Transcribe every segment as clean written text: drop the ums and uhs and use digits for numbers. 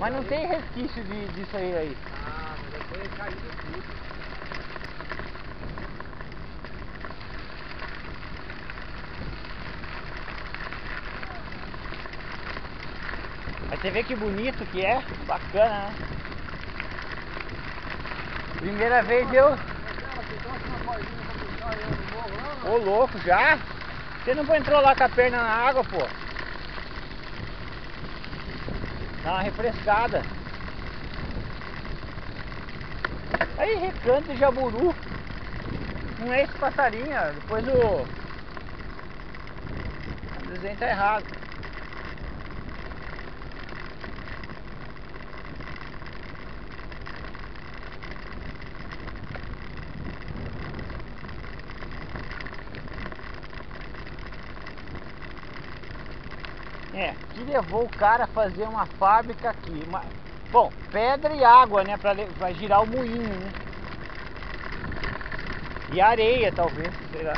Mas não tem resquício disso aí. Ah, mas depois caiu tudo. Aí você vê que bonito que é, bacana, né? Primeira vez eu... Ô louco, já? Você não entrou lá com a perna na água, pô? Dá uma refrescada. Aí, recanto de jaburu. Não é esse passarinho, ó. Depois o desenho tá errado. É, que levou o cara a fazer uma fábrica aqui. Bom, pedra e água, né? Pra girar o moinho, né? E areia, talvez, sei lá.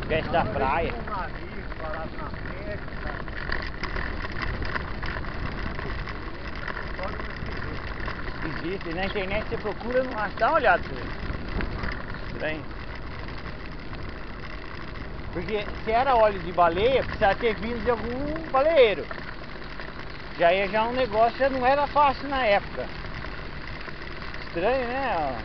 Peste da praia. Um navio parado na frente, Existe, na internet você procura, não acha. Dá uma olhada pra você. Estranho. Porque se era óleo de baleia, precisava ter vindo de algum baleeiro. Já é já um negócio, já não era fácil na época. Estranho, né?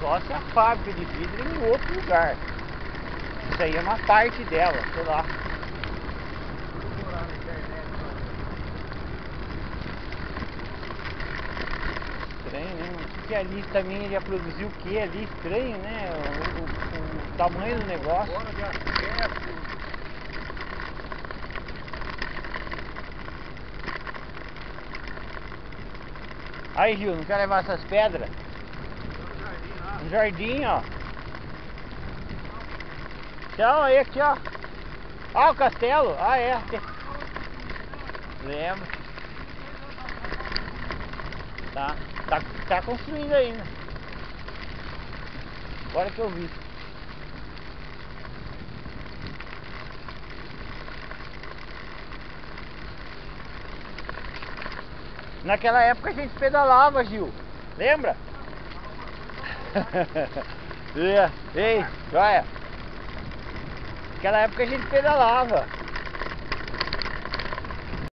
Só se a fábrica de vidro em outro lugar. Isso aí é uma parte dela, sei lá. Estranho, né? O que ali também ia produzir o que ali? Estranho, né? O tamanho do negócio. Aí, Gil, não quer levar essas pedras? Um jardim, ó. Então, aí aqui, ó. Ah, o castelo? Ah, é. Lembro. Tá construindo ainda. Agora que eu vi. Naquela época a gente pedalava, Gil. Lembra? Ei, joia. Naquela época a gente pedalava.